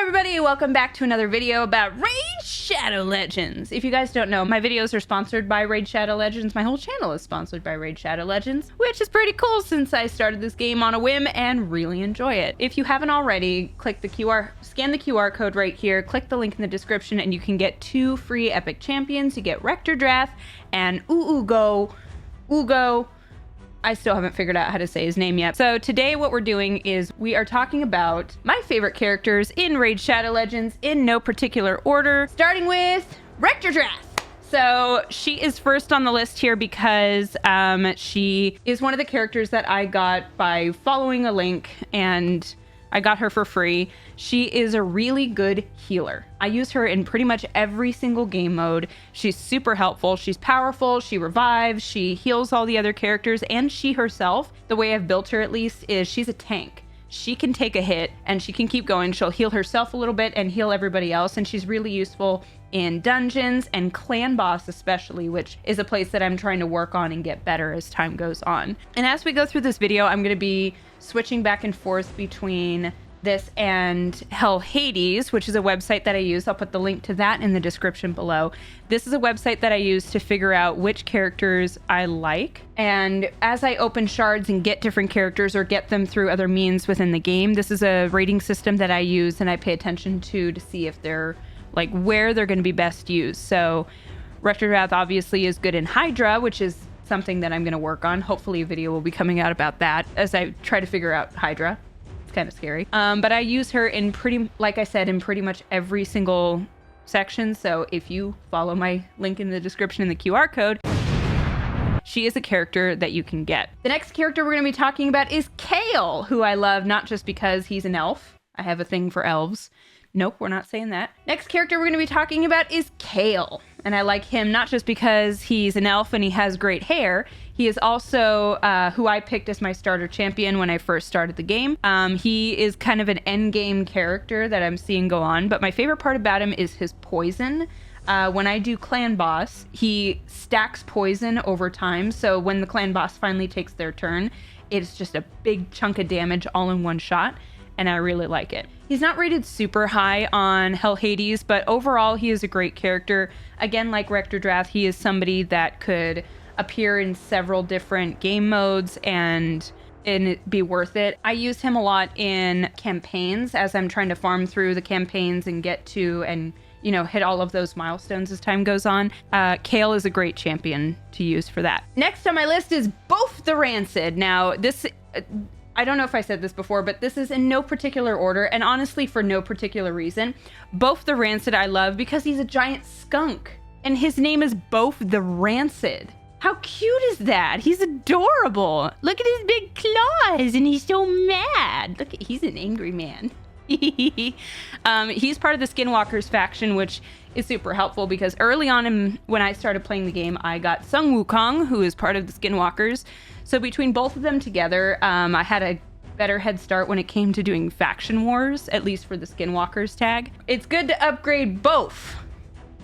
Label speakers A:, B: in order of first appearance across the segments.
A: everybody, welcome back to another video about Raid Shadow Legends. If you guys don't know, my videos are sponsored by Raid Shadow Legends. My whole channel is sponsored by Raid Shadow Legends, which is pretty cool since I started this game on a whim and really enjoy it. If you haven't already, scan the QR code right here, click the link in the description, and you can get 2 free epic champions. You get Rectordrath and Ugo. I still haven't figured out how to say his name yet. So today what we're doing is we are talking about my favorite characters in Raid Shadow Legends in no particular order, starting with Rectordrath. So she is first on the list here because she is one of the characters that I got by following a link, and I got her for free. She is a really good healer. I use her in pretty much every single game mode. She's super helpful. She's powerful. She revives. She heals all the other characters. And she herself, the way I've built her at least, is she's a tank. She can take a hit and she can keep going. She'll heal herself a little bit and heal everybody else. And she's really useful in dungeons and clan boss especially, which is a place that I'm trying to work on and get better as time goes on. And as we go through this video, I'm going to be switching back and forth between this and Hell Hades, which is a website that I use. I'll put the link to that in the description below. This is a website that I use to figure out which characters I like. And as I open shards and get different characters or get them through other means within the game, this is a rating system that I use and I pay attention to see if they're like where they're going to be best used. So Rectordrath obviously is good in Hydra, which is something that I'm going to work on. Hopefully a video will be coming out about that as I try to figure out Hydra. It's kind of scary. But I use her in like I said, in pretty much every single section. So if you follow my link in the description in the QR code, she is a character that you can get. The next character we're going to be talking about is Kayle, who I love not just because he's an elf. I have a thing for elves. Nope, we're not saying that. Next character we're going to be talking about is Kayle. And I like him not just because he's an elf and he has great hair. He is also who I picked as my starter champion when I first started the game. He is kind of an endgame character that I'm seeing go on. But my favorite part about him is his poison. When I do clan boss, he stacks poison over time. So when the clan boss finally takes their turn, it's just a big chunk of damage all in one shot. And I really like it. He's not rated super high on Hell Hades, but overall he is a great character. Again, like Rectordrath, he is somebody that could appear in several different game modes and it be worth it. I use him a lot in campaigns as I'm trying to farm through the campaigns and get to and hit all of those milestones as time goes on. Kayle is a great champion to use for that. Next on my list is Both the Rancid. Now this... I don't know if I said this before, but this is in no particular order, and honestly for no particular reason. Both the Rancid I love because he's a giant skunk, and his name is Both the Rancid. How cute is that? He's adorable. Look at his big claws, and he's so mad. Look, he's an angry man. He's part of the Skinwalkers faction, which is super helpful because early on when I started playing the game, I got Sun Wukong, who is part of the Skinwalkers. So between both of them together, I had a better head start when it came to doing faction wars, at least for the Skinwalkers tag. It's good to upgrade both.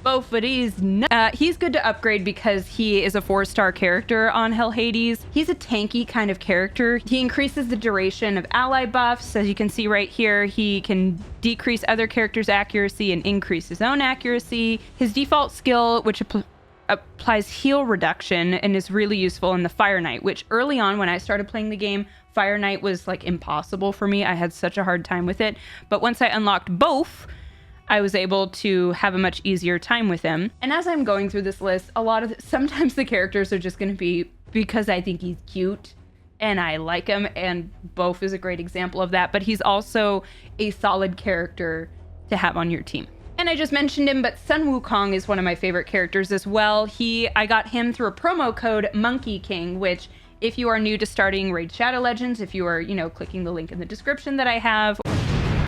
A: But he's good to upgrade because he is a 4-star character on Hell Hades. He's a tanky kind of character. He increases the duration of ally buffs. As you can see right here, he can decrease other characters' accuracy and increase his own accuracy. His default skill, which applies heal reduction and is really useful in the Fire Knight, which early on when I started playing the game, Fire Knight was like impossible for me. I had such a hard time with it. But once I unlocked both, I was able to have a much easier time with him. And as I'm going through this list, sometimes the characters are just going to be because I think he's cute and I like him, and Both is a great example of that, but he's also a solid character to have on your team. And I just mentioned him, but Sun Wukong is one of my favorite characters as well. I got him through a promo code Monkey King, which if you are new to starting Raid Shadow Legends, if you are, clicking the link in the description that I have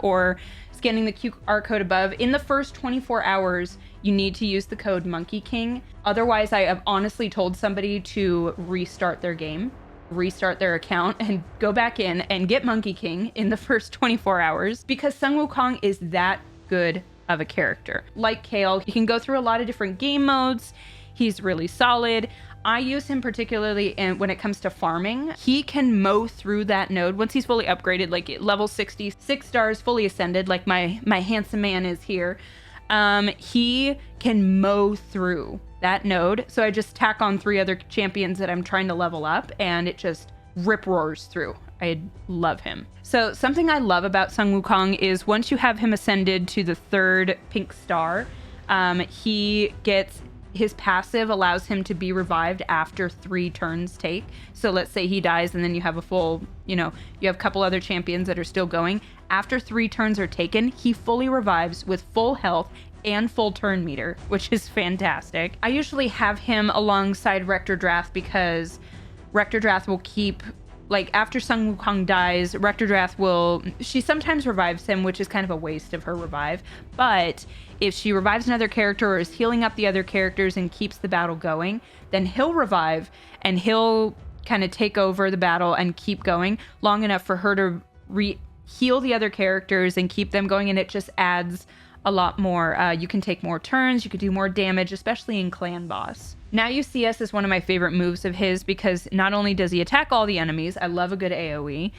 A: or scanning the QR code above, in the first 24 hours, you need to use the code Monkey King. Otherwise, I have honestly told somebody to restart their game, restart their account, and go back in and get Monkey King in the first 24 hours because Sun Wukong is that good of a character. Like Kayle, he can go through a lot of different game modes. He's really solid. I use him particularly when it comes to farming. He can mow through that node once he's fully upgraded, like level 60, 6 stars, fully ascended, like my handsome man is here. He can mow through that node. So I just tack on 3 other champions that I'm trying to level up, and it just rip roars through. I love him. So something I love about Sun Wukong is once you have him ascended to the 3rd pink star, he gets... his passive allows him to be revived after 3 turns take. So let's say he dies and then you have a full, you have a couple other champions that are still going. After 3 turns are taken, he fully revives with full health and full turn meter, which is fantastic. I usually have him alongside Rector Drath because Rector Drath will keep... like, after Sun Wukong dies, Rector Drath she sometimes revives him, which is kind of a waste of her revive. But if she revives another character or is healing up the other characters and keeps the battle going, then he'll revive and he'll kind of take over the battle and keep going long enough for her to heal the other characters and keep them going. And it just adds a lot more. You can take more turns, you could do more damage, especially in Clan Boss. Now You See Us is one of my favorite moves of his because not only does he attack all the enemies, I love a good AoE.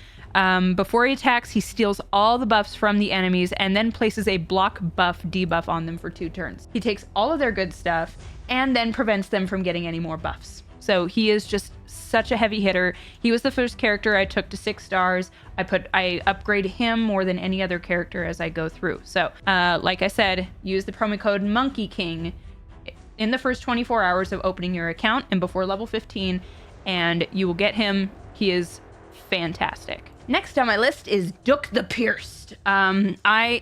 A: Before he attacks, he steals all the buffs from the enemies and then places a block buff debuff on them for 2 turns. He takes all of their good stuff and then prevents them from getting any more buffs. So he is just such a heavy hitter. He was the first character I took to 6 stars. I upgrade him more than any other character as I go through. So, like I said, use the promo code Monkey King in the first 24 hours of opening your account and before level 15, and you will get him. He is fantastic. Next on my list is Duke the Pierced.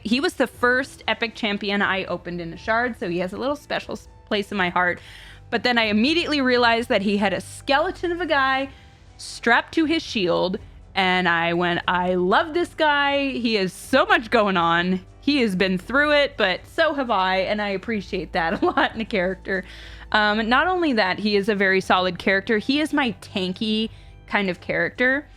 A: He was the first epic champion I opened in a shard, so he has a little special place in my heart. But then I immediately realized that he had a skeleton of a guy strapped to his shield, and I went, I love this guy. He has so much going on. He has been through it, but so have I, and I appreciate that a lot in a character. Not only that, he is a very solid character. He is my tanky kind of character.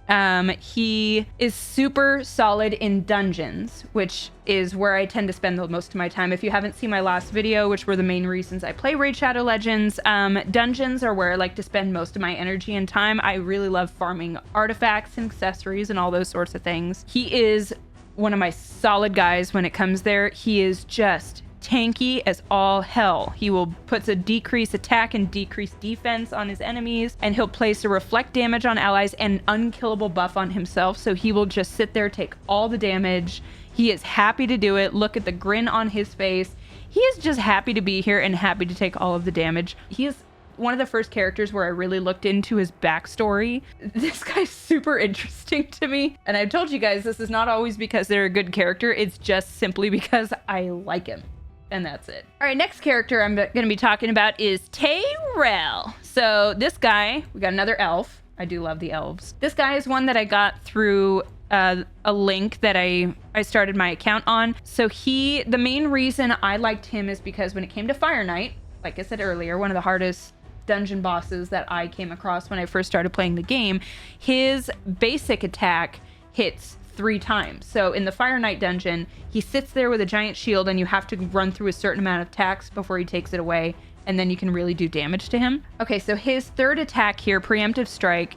A: He is super solid in dungeons, which is where I tend to spend the most of my time. If you haven't seen my last video, which were the main reasons I play Raid Shadow Legends, dungeons are where I like to spend most of my energy and time. I really love farming artifacts and accessories and all those sorts of things. He is one of my solid guys when it comes there. He is just tanky as all hell. He will put a decrease attack and decrease defense on his enemies, and he'll place a reflect damage on allies and unkillable buff on himself. So he will just sit there, take all the damage. He is happy to do it. Look at the grin on his face. He is just happy to be here and happy to take all of the damage. He is one of the first characters where I really looked into his backstory. This guy's super interesting to me. And I've told you guys, this is not always because they're a good character. It's just simply because I like him. And that's it. All right, next character I'm going to be talking about is Tayrel. So this guy, we got another elf. I do love the elves. This guy is one that I got through a link that I started my account on. So the main reason I liked him is because when it came to Fire Knight, like I said earlier, one of the hardest dungeon bosses that I came across when I first started playing the game, his basic attack hits 3 times. So in the Fire Knight dungeon, he sits there with a giant shield and you have to run through a certain amount of attacks before he takes it away, and then you can really do damage to him. Okay, so his 3rd attack here, Preemptive Strike,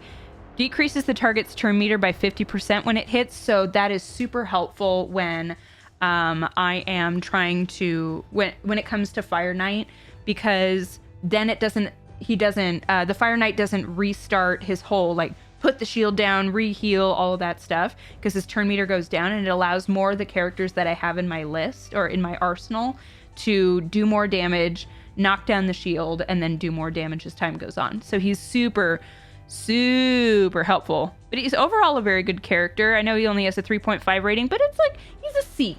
A: decreases the target's turn meter by 50% when it hits, so that is super helpful when I am trying to, when it comes to Fire Knight, because then the Fire Knight doesn't restart his whole, like, put the shield down, re-heal, all of that stuff, because his turn meter goes down, and it allows more of the characters that I have in my list or in my arsenal to do more damage, knock down the shield, and then do more damage as time goes on. So he's super, super helpful. But he's overall a very good character. I know he only has a 3.5 rating, but it's like, he's a C.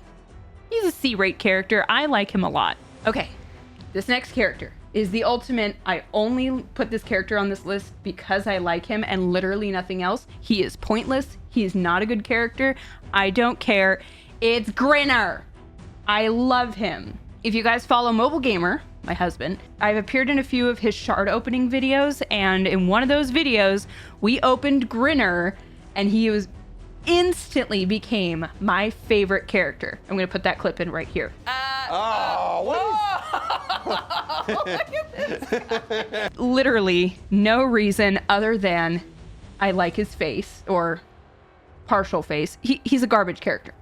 A: He's a C rate character. I like him a lot. Okay, this next character is the ultimate. I only put this character on this list because I like him and literally nothing else. He is pointless. He is not a good character. I don't care. It's Grinner. I love him. If you guys follow Mobile Gamer, my husband, I've appeared in a few of his shard opening videos, and in one of those videos, we opened Grinner, and he instantly became my favorite character. I'm gonna put that clip in right here.
B: What?
A: Literally no reason other than I like his face, or partial face. He's a garbage character.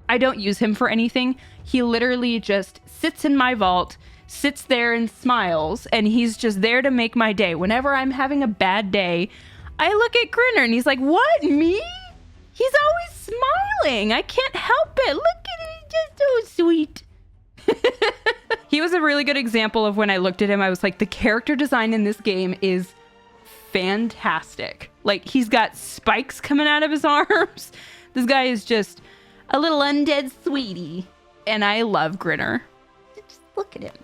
A: I don't use him for anything. He literally just sits in my vault, sits there and smiles, and he's just there to make my day. Whenever I'm having a bad day, I look at Grinner and he's like, what, me? He's always smiling. I can't help it. Look at him, he's just so sweet. He was a really good example of when I looked at him, I was like, the character design in this game is fantastic. Like, he's got spikes coming out of his arms. This guy is just a little undead sweetie. And I love Grinner. Just look at him.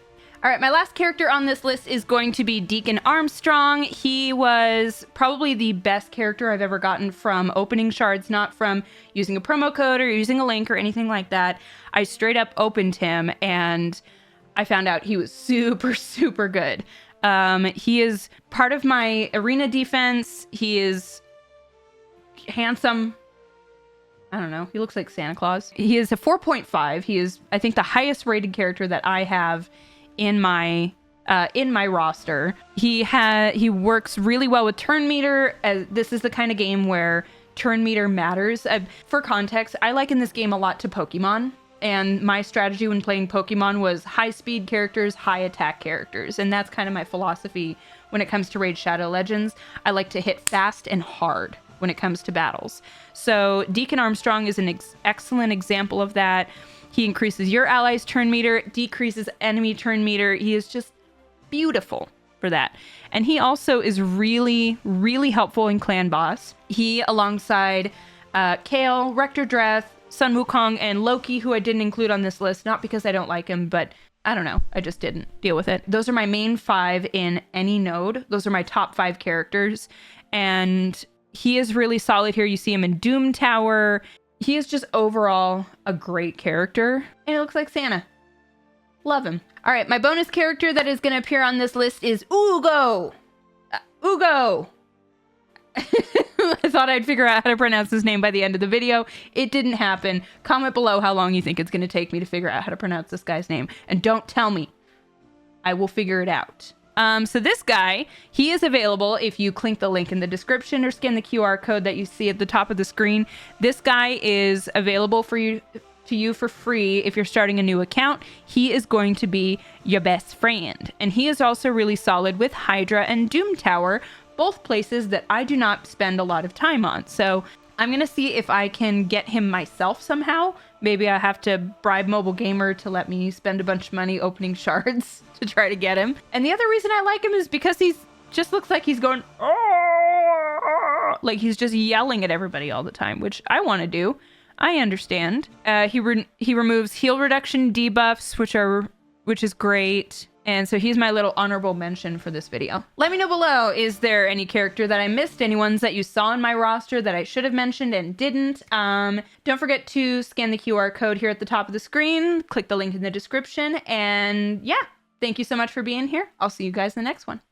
A: All right, my last character on this list is going to be Deacon Armstrong. He was probably the best character I've ever gotten from opening shards, not from using a promo code or using a link or anything like that. I straight up opened him and I found out he was super, super good. He is part of my arena defense. He is handsome. I don't know. He looks like Santa Claus. He is a 4.5. He is, I think, the highest rated character that I have in my roster. He works really well with turn meter, as this is the kind of game where turn meter matters. For context, I liken this game a lot to Pokemon. And my strategy when playing Pokemon was high speed characters, high attack characters. And that's kind of my philosophy when it comes to Raid Shadow Legends. I like to hit fast and hard when it comes to battles. So Deacon Armstrong is an excellent example of that. He increases your allies' turn meter, decreases enemy turn meter. He is just beautiful for that. And he also is really, really helpful in Clan Boss. He, alongside Kale, Rector Dreth, Sun Wukong, and Loki, who I didn't include on this list, not because I don't like him, but I don't know. I just didn't deal with it. Those are my main 5 in any node. Those are my top 5 characters. And he is really solid here. You see him in Doom Tower. He is just overall a great character. And he looks like Santa. Love him. All right, my bonus character that is going to appear on this list is Ugo. Ugo. I thought I'd figure out how to pronounce his name by the end of the video. It didn't happen. Comment below how long you think it's going to take me to figure out how to pronounce this guy's name. And don't tell me. I will figure it out. So this guy, he is available if you click the link in the description or scan the QR code that you see at the top of the screen. This guy is available for you for free if you're starting a new account. He is going to be your best friend. And he is also really solid with Hydra and Doom Tower, both places that I do not spend a lot of time on. So I'm going to see if I can get him myself somehow. Maybe I have to bribe Mobile Gamer to let me spend a bunch of money opening shards to try to get him. And the other reason I like him is because he's just looks like he's going, oh, like he's just yelling at everybody all the time, which I want to do. I understand. He removes heal reduction debuffs, which is great. And so he's my little honorable mention for this video. Let me know below, is there any character that I missed? Any ones that you saw in my roster that I should have mentioned and didn't? Don't forget to scan the QR code here at the top of the screen. Click the link in the description. And yeah, thank you so much for being here. I'll see you guys in the next one.